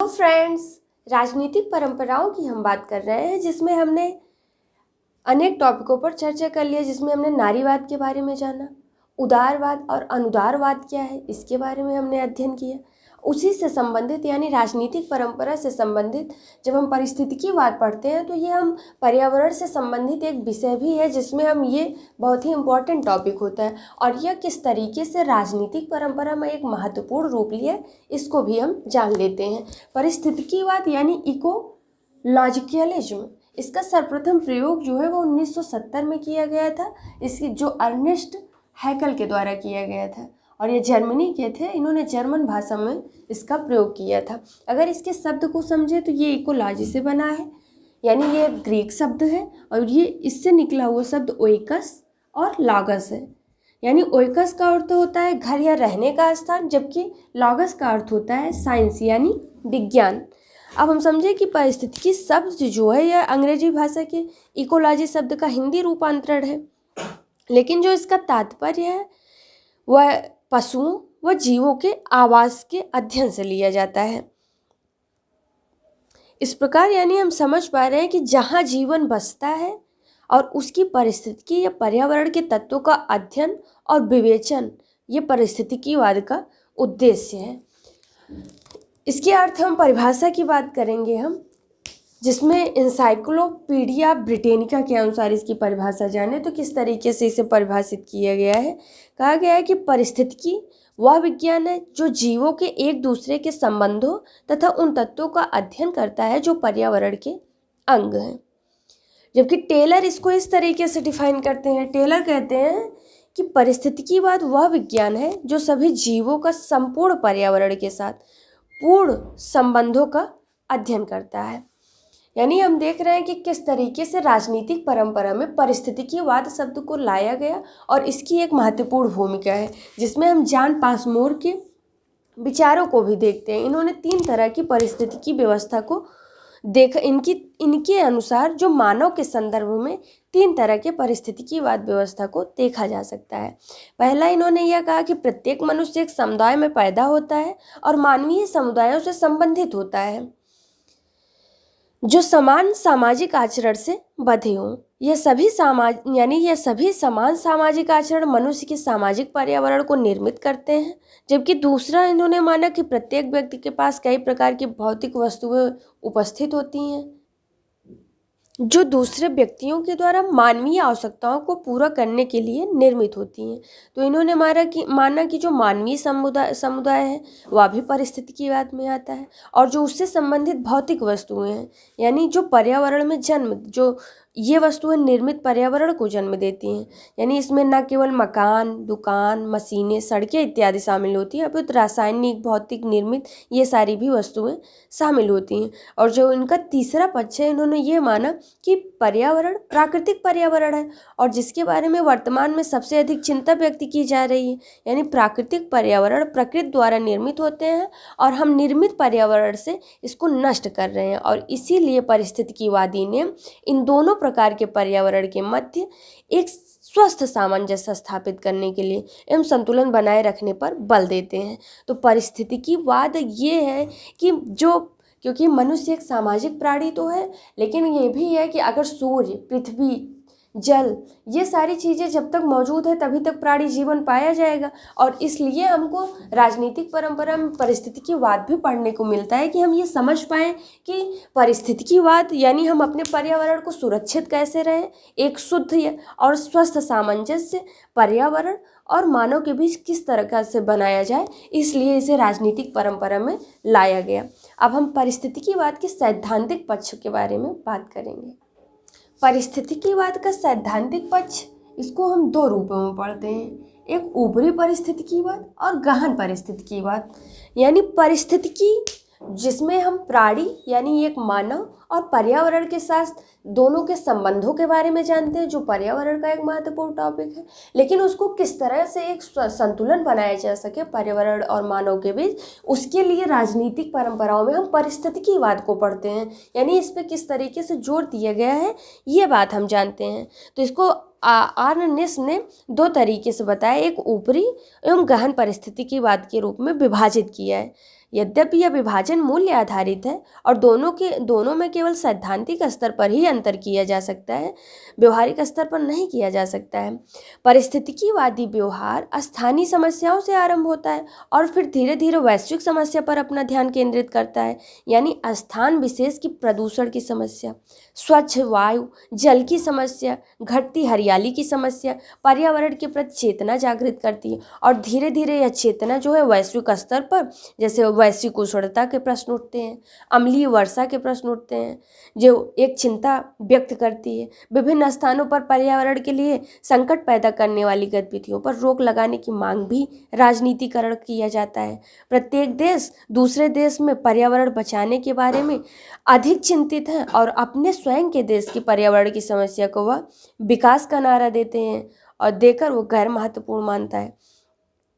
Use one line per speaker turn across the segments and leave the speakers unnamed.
Friends, राजनीतिक परंपराओं की हम बात कर रहे हैं जिसमें हमने अनेक टॉपिकों पर चर्चा कर लिया। जिसमें हमने नारीवाद के बारे में जाना, उदारवाद और अनुदारवाद क्या है इसके बारे में हमने अध्ययन किया। उसी से संबंधित यानी राजनीतिक परंपरा से संबंधित जब हम पारिस्थितिकीवाद पढ़ते हैं तो ये हम पर्यावरण से संबंधित एक विषय भी है जिसमें हम ये बहुत ही इम्पोर्टेंट टॉपिक होता है और यह किस तरीके से राजनीतिक परंपरा में एक महत्वपूर्ण रूप लिया इसको भी हम जान लेते हैं। पारिस्थितिकीवाद यानी इकोलॉजिकलिज्म, इसका सर्वप्रथम प्रयोग जो है वो 1970 में किया गया था। इसकी जो अर्नेस्ट हैकल के द्वारा किया गया था और ये जर्मनी के थे, इन्होंने जर्मन भाषा में इसका प्रयोग किया था। अगर इसके शब्द को समझे तो ये इकोलॉजी से बना है, यानी ये ग्रीक शब्द है और ये इससे निकला हुआ शब्द ओइकस और लॉगस है। यानी ओइकस का अर्थ होता है घर या रहने का स्थान, जबकि लॉगस का अर्थ होता है साइंस यानी विज्ञान। अब हम समझे कि पारिस्थितिकी शब्द जो है यह अंग्रेजी भाषा के इकोलॉजी शब्द का हिंदी रूपांतरण है, लेकिन जो इसका तात्पर्य है वह पशुओं व जीवों के आवास के अध्ययन से लिया जाता है। इस प्रकार यानी हम समझ पा रहे हैं कि जहाँ जीवन बसता है और उसकी पारिस्थितिकी या पर्यावरण के तत्वों का अध्ययन और विवेचन, ये पारिस्थितिकीवाद का उद्देश्य है। इसके अर्थ हम परिभाषा की बात करेंगे हम, जिसमें इंसाइक्लोपीडिया ब्रिटेनिका के अनुसार इसकी परिभाषा जाने तो किस तरीके से इसे परिभाषित किया गया है। कहा गया है कि पारिस्थितिकी वह विज्ञान है जो जीवों के एक दूसरे के संबंधों तथा उन तत्वों का अध्ययन करता है जो पर्यावरण के अंग हैं। जबकि टेलर इसको इस तरीके से डिफाइन करते हैं। टेलर कहते हैं कि पारिस्थितिकीवाद वह विज्ञान है जो सभी जीवों का संपूर्ण पर्यावरण के साथ पूर्ण संबंधों का अध्ययन करता है। यानी हम देख रहे हैं कि किस तरीके से राजनीतिक परंपरा में पारिस्थितिकीवाद शब्द को लाया गया और इसकी एक महत्वपूर्ण भूमिका है, जिसमें हम जॉन पासमोर के विचारों को भी देखते हैं। इन्होंने 3 तरह की पारिस्थितिकी व्यवस्था को देखा। इनके अनुसार जो मानव के संदर्भ में 3 तरह के पारिस्थितिकीवाद व्यवस्था को देखा जा सकता है। पहला, इन्होंने यह कहा कि प्रत्येक मनुष्य एक समुदाय में पैदा होता है और मानवीय समुदायों से संबंधित होता है जो समान सामाजिक आचरण से बंधे हों। यह सभी समान सामाजिक आचरण मनुष्य के सामाजिक पर्यावरण को निर्मित करते हैं। जबकि दूसरा, इन्होंने माना कि प्रत्येक व्यक्ति के पास कई प्रकार की भौतिक वस्तुएं उपस्थित होती हैं जो दूसरे व्यक्तियों के द्वारा मानवीय आवश्यकताओं को पूरा करने के लिए निर्मित होती हैं। तो इन्होंने माना कि जो मानवीय समुदाय है वह भी पारिस्थितिकीवाद में आता है और जो उससे संबंधित भौतिक वस्तुएं हैं, यानी जो पर्यावरण में जो ये वस्तुएं निर्मित पर्यावरण को जन्म देती हैं। यानी इसमें न केवल मकान, दुकान, मशीनें, सड़कें इत्यादि शामिल होती हैं, अपितु रासायनिक, भौतिक निर्मित ये सारी भी वस्तुएं शामिल होती हैं। और जो इनका तीसरा पक्ष है, इन्होंने ये माना कि पर्यावरण प्राकृतिक पर्यावरण है और जिसके बारे में वर्तमान में सबसे अधिक चिंता व्यक्त की जा रही है। यानी प्राकृतिक पर्यावरण प्रकृति द्वारा निर्मित होते हैं और हम निर्मित पर्यावरण से इसको नष्ट कर रहे हैं और इसीलिए पारिस्थितिकीवादी ने इन दोनों प्रकार के पर्यावरण के मध्य एक स्वस्थ सामंजस्य स्थापित करने के लिए एवं संतुलन बनाए रखने पर बल देते हैं। तो पारिस्थितिकीवाद ये है कि क्योंकि मनुष्य एक सामाजिक प्राणी तो है, लेकिन ये भी है कि अगर सूर्य, पृथ्वी, जल ये सारी चीज़ें जब तक मौजूद है तभी तक प्राणी जीवन पाया जाएगा। और इसलिए हमको राजनीतिक परंपरा में पारिस्थितिकीवाद भी पढ़ने को मिलता है कि हम ये समझ पाएँ कि पारिस्थितिकीवाद यानी हम अपने पर्यावरण को सुरक्षित कैसे रहें, एक शुद्ध और स्वस्थ सामंजस्य पर्यावरण और मानव के बीच किस तरह से बनाया जाए, इसलिए इसे राजनीतिक परंपरा में लाया गया। अब हम पारिस्थितिकीवाद के सैद्धांतिक पक्ष के बारे में बात करेंगे। पारिस्थितिकीवाद का सैद्धांतिक पक्ष, इसको हम 2 रूपों में पढ़ते हैं, एक ऊपरी पारिस्थितिकीवाद और गहन पारिस्थितिकीवाद। यानी पारिस्थितिकी जिसमें हम प्राणी यानी एक मानव और पर्यावरण के साथ दोनों के संबंधों के बारे में जानते हैं, जो पर्यावरण का एक महत्वपूर्ण टॉपिक है, लेकिन उसको किस तरह से एक संतुलन बनाया जा सके पर्यावरण और मानव के बीच, उसके लिए राजनीतिक परंपराओं में हम पारिस्थितिकीवाद को पढ़ते हैं। यानी इस पर किस तरीके से जोर दिया गया है ये बात हम जानते हैं। तो इसको आर्नेस ने 2 तरीके से बताया, एक ऊपरी एवं गहन पारिस्थितिकीवाद के रूप में विभाजित किया है। यद्यपि यह विभाजन मूल्य आधारित है और दोनों में केवल सैद्धांतिक स्तर पर ही अंतर किया जा सकता है, व्यवहारिक स्तर पर नहीं किया जा सकता है। पारिस्थितिकीवादी व्यवहार स्थानीय समस्याओं से आरंभ होता है और फिर धीरे धीरे वैश्विक समस्या पर अपना ध्यान केंद्रित करता है, यानी स्थान विशेष की प्रदूषण की समस्या, स्वच्छ वायु, जल की समस्या, घटती हरियाली की समस्या पर्यावरण के प्रति चेतना जागृत करती है और धीरे धीरे यह चेतना जो है वैश्विक स्तर पर, जैसे वैश्विक उष्णता के प्रश्न उठते हैं, अम्लीय वर्षा के प्रश्न उठते हैं, जो एक चिंता व्यक्त करती है। विभिन्न स्थानों पर पर्यावरण के लिए संकट पैदा करने वाली गतिविधियों पर रोक लगाने की मांग भी राजनीतिकरण किया जाता है। प्रत्येक देश दूसरे देश में पर्यावरण बचाने के बारे में अधिक चिंतित है और अपने स्वयं के देश की पर्यावरण की समस्या को वह विकास का नारा देते हैं और देकर वो गैर महत्वपूर्ण मानता है।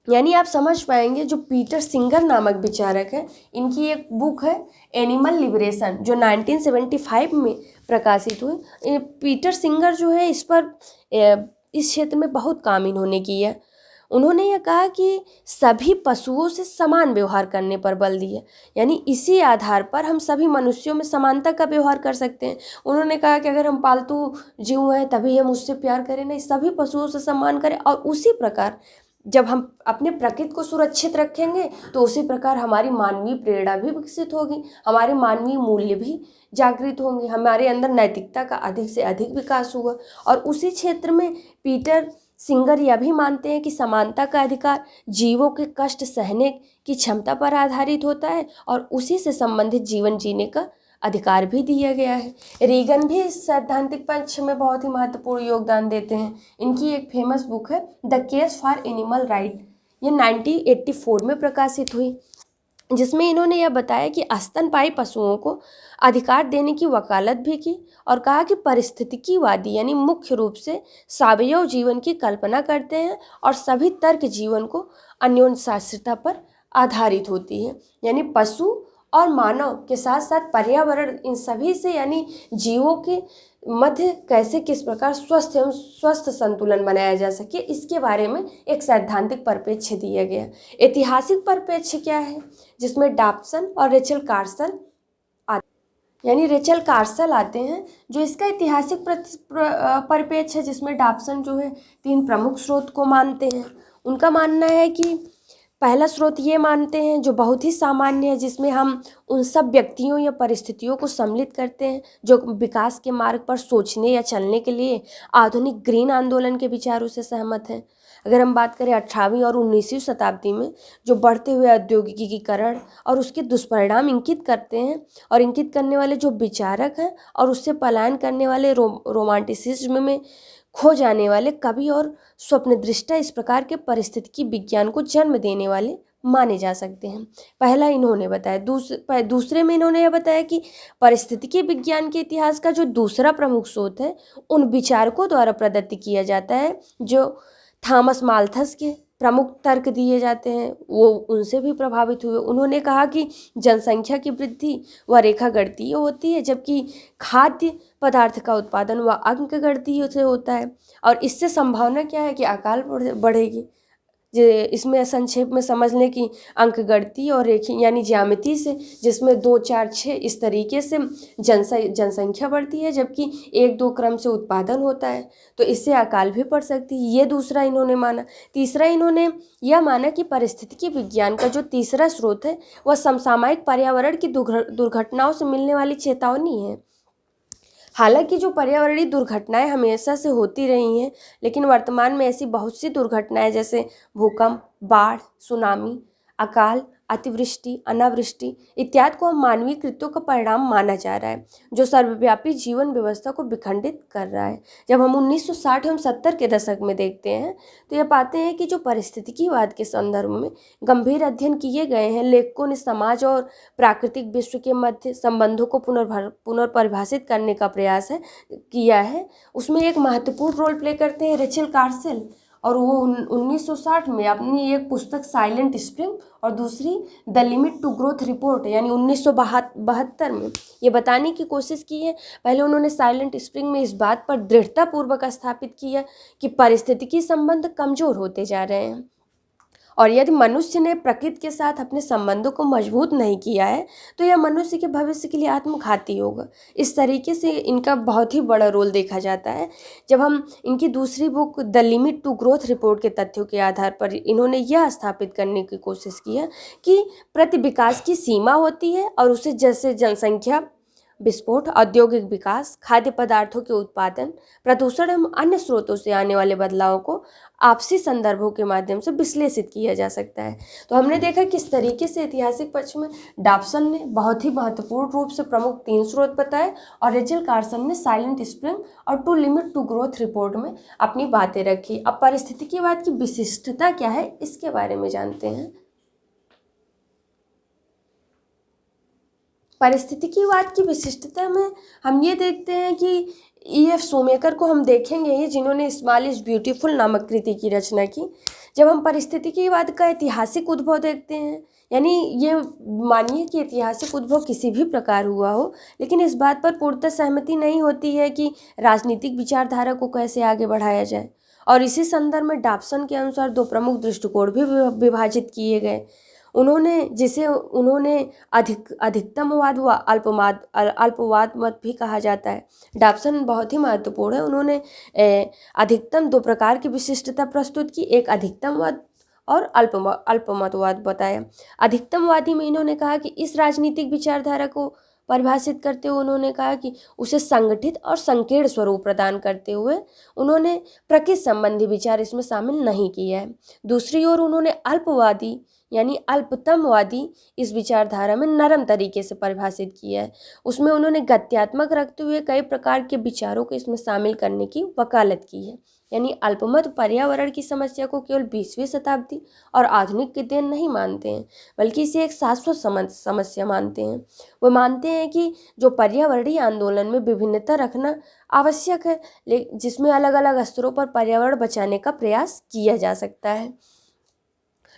यानी आप समझ पाएंगे, जो पीटर सिंगर नामक विचारक है, इनकी एक बुक है एनिमल लिबरेशन जो 1975 में प्रकाशित हुई। पीटर सिंगर जो है इस क्षेत्र में बहुत काम इन्होंने किया। उन्होंने यह कहा कि सभी पशुओं से समान व्यवहार करने पर बल दिया, यानी इसी आधार पर हम सभी मनुष्यों में समानता का व्यवहार कर सकते हैं। उन्होंने कहा कि अगर हम पालतू जीव हैं तभी हम उससे प्यार करें, नहीं, सभी पशुओं से सम्मान करें। और उसी प्रकार जब हम अपने प्रकृति को सुरक्षित रखेंगे तो उसी प्रकार हमारी मानवीय प्रेरणा भी विकसित होगी, हमारे मानवीय मूल्य भी जागृत होंगे, हमारे अंदर नैतिकता का अधिक से अधिक विकास होगा। और उसी क्षेत्र में पीटर सिंगर यह भी मानते हैं कि समानता का अधिकार जीवों के कष्ट सहने की क्षमता पर आधारित होता है और उसी से संबंधित जीवन जीने का अधिकार भी दिया गया है। रीगन भी इस सैद्धांतिक पक्ष में बहुत ही महत्वपूर्ण योगदान देते हैं। इनकी एक फेमस बुक है the case for animal right, ये 1984 में प्रकाशित हुई, जिसमें इन्होंने यह बताया कि स्तनपायी पशुओं को अधिकार देने की वकालत भी की और कहा कि पारिस्थितिकीवादी यानी मुख्य रूप से सावयव जीवन की कल्पना करते हैं और सभी तर्क जीवन को अन्योन्याश्रितता पर आधारित होती है, यानी पशु और मानव के साथ साथ पर्यावरण, इन सभी से यानी जीवों के मध्य कैसे किस प्रकार स्वस्थ एवं स्वस्थ संतुलन बनाया जा सके, इसके बारे में एक सैद्धांतिक परिप्रेक्ष्य दिया गया। ऐतिहासिक परिप्रेक्ष्य क्या है, जिसमें डॉब्सन और रेचल कार्सन यानी रेचल कार्सन आते हैं, जो इसका ऐतिहासिक परिप्रेक्ष्य है, जिसमें डॉब्सन जो है 3 प्रमुख स्रोत को मानते हैं। उनका मानना है कि पहला स्रोत ये मानते हैं जो बहुत ही सामान्य है, जिसमें हम उन सब व्यक्तियों या परिस्थितियों को सम्मिलित करते हैं जो विकास के मार्ग पर सोचने या चलने के लिए आधुनिक ग्रीन आंदोलन के विचारों से सहमत हैं। अगर हम बात करें 18वीं और 19वीं शताब्दी में जो बढ़ते हुए औद्योगिकीकरण और उसके दुष्परिणाम इंगित करते हैं और इंगित करने वाले जो विचारक हैं और उससे पलायन करने वाले रोमांटिसिज्म में खो जाने वाले कवि और स्वप्नदृष्टा इस प्रकार के पारिस्थितिकी विज्ञान को जन्म देने वाले माने जा सकते हैं। पहला इन्होंने बताया। दूसरे में इन्होंने यह बताया कि पारिस्थितिकी विज्ञान के इतिहास का जो दूसरा प्रमुख स्रोत है उन विचारकों द्वारा प्रदत्त किया जाता है जो थॉमस माल्थस के प्रमुख तर्क दिए जाते हैं, वो उनसे भी प्रभावित हुए। उन्होंने कहा कि जनसंख्या की वृद्धि व रेखा गणितीय होती है, जबकि खाद्य पदार्थ का उत्पादन व अंक गणितीय से होता है और इससे संभावना क्या है कि अकाल बढ़ेगी। इसमें संक्षेप में समझ लें कि अंकगणितीय और रेखी यानी ज्यामिति से, जिसमें 2, 4, 6 इस तरीके से जनसंख्या बढ़ती है, जबकि 1, 2 क्रम से उत्पादन होता है, तो इससे अकाल भी पड़ सकती है। ये दूसरा इन्होंने माना। तीसरा इन्होंने यह माना कि पारिस्थितिकी विज्ञान का जो तीसरा स्रोत है वह समसामयिक पर्यावरण की दुर्घटनाओं से मिलने वाली चेतावनी है। हालांकि जो पर्यावरणीय दुर्घटनाएं हमेशा से होती रही हैं, लेकिन वर्तमान में ऐसी बहुत सी दुर्घटनाएं जैसे भूकंप, बाढ़, सुनामी, अकाल, अतिवृष्टि, अनावृष्टि इत्यादि को हम मानवीय कृत्यों का परिणाम माना जा रहा है, जो सर्वव्यापी जीवन व्यवस्था को विखंडित कर रहा है। जब हम 1960 एवं 70 के दशक में देखते हैं तो यह पाते हैं कि जो पारिस्थितिकीवाद के संदर्भ में गंभीर अध्ययन किए गए हैं, लेखकों ने समाज और प्राकृतिक विश्व के मध्य संबंधों को पुनर्परिभाषित करने का प्रयास किया है। उसमें एक महत्वपूर्ण रोल प्ले करते हैं रेचल कार्सन, और वो 1960 में अपनी एक पुस्तक साइलेंट स्प्रिंग और दूसरी the limit to growth report यानी 1972 में ये बताने की कोशिश की है। पहले उन्होंने साइलेंट स्प्रिंग में इस बात पर दृढ़तापूर्वक स्थापित किया कि पारिस्थितिकी संबंध कमज़ोर होते जा रहे हैं और यदि मनुष्य ने प्रकृति के साथ अपने संबंधों को मजबूत नहीं किया है तो यह मनुष्य के भविष्य के लिए आत्मघाती होगा। इस तरीके से इनका बहुत ही बड़ा रोल देखा जाता है। जब हम इनकी दूसरी book the limit to growth report के तथ्यों के आधार पर इन्होंने यह स्थापित करने की कोशिश की है कि प्रति विकास की सीमा होती है और उसे जैसे जनसंख्या विस्फोट, औद्योगिक विकास, खाद्य पदार्थों के उत्पादन, प्रदूषण एवं अन्य स्रोतों से आने वाले बदलावों को आपसी संदर्भों के माध्यम से विश्लेषित किया जा सकता है। तो हमने देखा किस तरीके से ऐतिहासिक पक्ष में डॉब्सन ने बहुत ही महत्वपूर्ण रूप से प्रमुख 3 स्रोत बताए और रेचल कार्सन ने साइलेंट स्प्रिंग और to limit to growth report में अपनी बातें रखी। अब पारिस्थितिकीवाद की विशिष्टता क्या है इसके बारे में जानते हैं। पारिस्थितिकीवाद की विशिष्टता में हम ये देखते हैं कि E.F. शूमेकर को हम देखेंगे ये जिन्होंने स्मॉल इज ब्यूटीफुल नामक कृति की रचना की। जब हम पारिस्थितिकीवाद का ऐतिहासिक उद्भव देखते हैं, यानी ये मानिए कि ऐतिहासिक उद्भव किसी भी प्रकार हुआ हो, लेकिन इस बात पर पूर्णतः सहमति नहीं होती है कि राजनीतिक विचारधारा को कैसे आगे बढ़ाया जाए। और इसी संदर्भ में डॉब्सन के अनुसार 2 प्रमुख दृष्टिकोण भी विभाजित किए गए। उन्होंने अधिकतमवाद व अल्पवाद मत भी कहा जाता है। डॉब्सन बहुत ही महत्वपूर्ण है। उन्होंने अधिकतम 2 प्रकार की विशिष्टता प्रस्तुत की, एक अधिकतमवाद और अल्पमतवाद बताया। अधिकतमवादी में इन्होंने कहा कि इस राजनीतिक विचारधारा को परिभाषित करते हुए उन्होंने कहा कि उसे संगठित और संकीर्ण स्वरूप प्रदान करते हुए उन्होंने प्रकृति संबंधी विचार इसमें शामिल नहीं किया है। दूसरी ओर उन्होंने अल्पवादी यानी अल्पतमवादी इस विचारधारा में नरम तरीके से परिभाषित किया है। उसमें उन्होंने गत्यात्मक रखते हुए कई प्रकार के विचारों को इसमें शामिल करने की वकालत की है। यानी अल्पमत पर्यावरण की समस्या को केवल 20वीं शताब्दी और आधुनिक की देन नहीं मानते हैं, बल्कि इसे एक शाश्वत समस्या मानते हैं। वो मानते हैं कि जो पर्यावरणीय आंदोलन में विभिन्नता रखना आवश्यक है, जिसमें अलग अलग स्तरों पर पर्यावरण बचाने का प्रयास किया जा सकता है।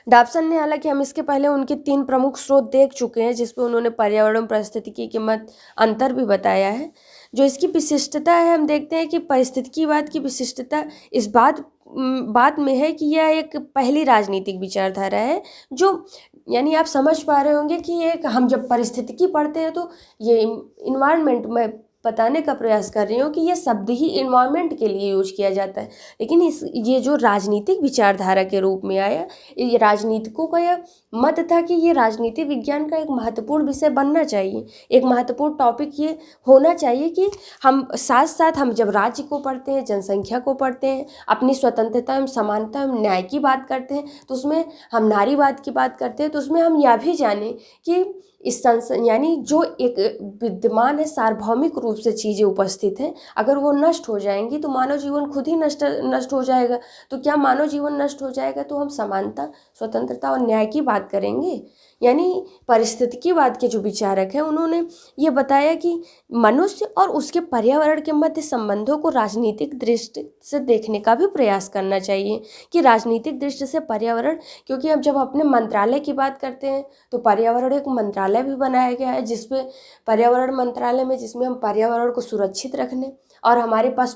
डॉब्सन ने, हालांकि हम इसके पहले उनके 3 प्रमुख स्रोत देख चुके हैं जिसमें उन्होंने पर्यावरण पारिस्थितिकी के मध्य अंतर भी बताया है। जो इसकी विशिष्टता है, हम देखते हैं कि पारिस्थितिकीवाद की विशिष्टता इस बात में है कि यह एक पहली राजनीतिक विचारधारा है जो, यानी आप समझ पा रहे होंगे कि एक हम जब पारिस्थितिकी पढ़ते हैं तो ये इन्वायरमेंट में बताने का प्रयास कर रही हूँ कि ये शब्द ही इन्वायरमेंट के लिए यूज किया जाता है, लेकिन ये जो राजनीतिक विचारधारा के रूप में आया, ये राजनीतिकों का यह मत था कि ये राजनीति विज्ञान का एक महत्वपूर्ण विषय बनना चाहिए, एक महत्वपूर्ण टॉपिक ये होना चाहिए कि हम साथ साथ हम जब राज्य को पढ़ते हैं, जनसंख्या को पढ़ते हैं, अपनी स्वतंत्रता एवं समानता एवं न्याय की बात करते हैं, तो उसमें हम नारीवाद की बात करते हैं, तो उसमें हम यह भी जानें कि इस यानी जो एक विद्यमान है सार्वभौमिक रूप से चीज़ें उपस्थित हैं, अगर वो नष्ट हो जाएंगी तो मानव जीवन खुद ही नष्ट हो जाएगा। तो क्या मानव जीवन नष्ट हो जाएगा तो हम समानता, स्वतंत्रता और न्याय की बात करेंगे? यानी पारिस्थितिकीवाद के जो विचारक हैं उन्होंने ये बताया कि मनुष्य और उसके पर्यावरण के मध्य संबंधों को राजनीतिक दृष्टि से देखने का भी प्रयास करना चाहिए कि राजनीतिक दृष्टि से पर्यावरण, क्योंकि अब जब अपने मंत्रालय की बात करते हैं तो पर्यावरण एक मंत्रालय भी बनाया गया है जिसमें पर्यावरण मंत्रालय में जिसमें हम पर्यावरण को सुरक्षित रखने और हमारे पास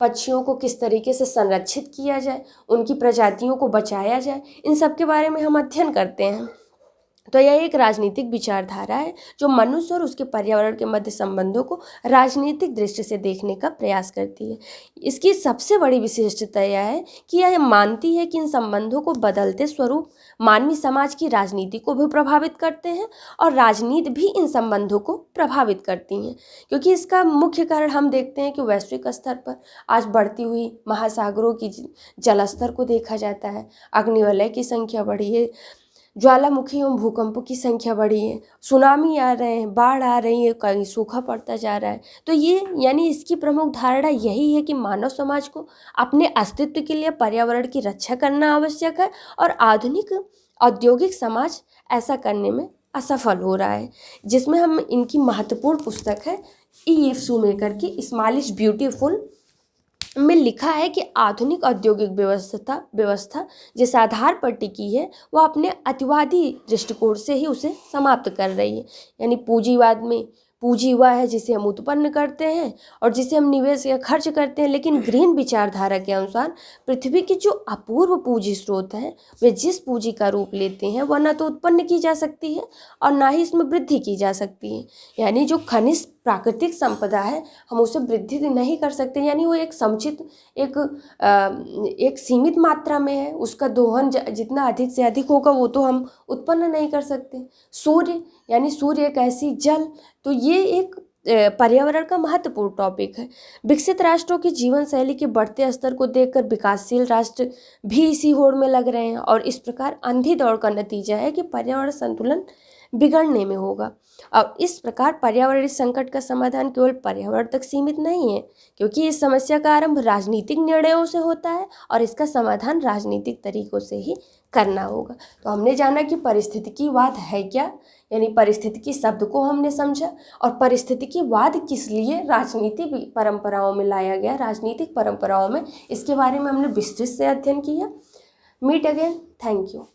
पक्षियों को किस तरीके से संरक्षित किया जाए, उनकी प्रजातियों को बचाया जाए, इन सब के बारे में हम अध्ययन करते हैं। तो यह एक राजनीतिक विचारधारा है जो मनुष्य और उसके पर्यावरण के मध्य संबंधों को राजनीतिक दृष्टि से देखने का प्रयास करती है। इसकी सबसे बड़ी विशिष्टता यह है कि यह मानती है कि इन संबंधों को बदलते स्वरूप मानवीय समाज की राजनीति को भी प्रभावित करते हैं और राजनीति भी इन संबंधों को प्रभावित करती हैं, क्योंकि इसका मुख्य कारण हम देखते हैं कि वैश्विक स्तर पर आज बढ़ती हुई महासागरों की जलस्तर को देखा जाता है, अग्निवलय की संख्या बढ़ी है, ज्वालामुखी एवं भूकंपों की संख्या बढ़ी है, सुनामी आ रहे हैं, बाढ़ आ रही है, कहीं सूखा पड़ता जा रहा है। तो ये यानी इसकी प्रमुख धारणा यही है कि मानव समाज को अपने अस्तित्व के लिए पर्यावरण की रक्षा करना आवश्यक है और आधुनिक औद्योगिक समाज ऐसा करने में असफल हो रहा है। जिसमें हम इनकी महत्वपूर्ण पुस्तक है E.F. शूमेकर की स्मॉल इज ब्यूटीफुल में लिखा है कि आधुनिक औद्योगिक व्यवस्था जिस आधार पर टिकी है वह अपने अतिवादी दृष्टिकोण से ही उसे समाप्त कर रही है। यानी पूंजीवाद में पूंजी वह है जिसे हम उत्पन्न करते हैं और जिसे हम निवेश या खर्च करते हैं, लेकिन ग्रीन विचारधारा के अनुसार पृथ्वी की जो अपूर्व पूंजी स्रोत है वे जिस पूंजी का रूप लेते हैं वह न तो उत्पन्न की जा सकती है और ना ही इसमें वृद्धि की जा सकती है। यानी जो खनिज प्राकृतिक संपदा है हम उसे वृद्धि नहीं कर सकते, यानी वो एक समुचित एक सीमित मात्रा में है, उसका दोहन जितना अधिक से अधिक होगा वो तो हम उत्पन्न नहीं कर सकते। सूर्य यानी सूर्य एक ऐसी जल, तो ये एक पर्यावरण का महत्वपूर्ण टॉपिक है। विकसित राष्ट्रों की जीवन शैली के बढ़ते स्तर को देखकर विकासशील राष्ट्र भी इसी होड़ में लग रहे हैं और इस प्रकार अंधी दौड़ का नतीजा है कि पर्यावरण संतुलन बिगड़ने में होगा। अब इस प्रकार पर्यावरणीय संकट का समाधान केवल पर्यावरण तक सीमित नहीं है, क्योंकि इस समस्या का आरंभ राजनीतिक निर्णयों से होता है और इसका समाधान राजनीतिक तरीकों से ही करना होगा। तो हमने जाना कि पारिस्थितिकीवाद है क्या, यानी पारिस्थितिकी शब्द को हमने समझा और पारिस्थितिकीवाद किस लिए राजनीतिक परंपराओं में लाया गया, राजनीतिक परंपराओं में, इसके बारे में हमने विस्तृत से अध्ययन किया। Meet again, thank you.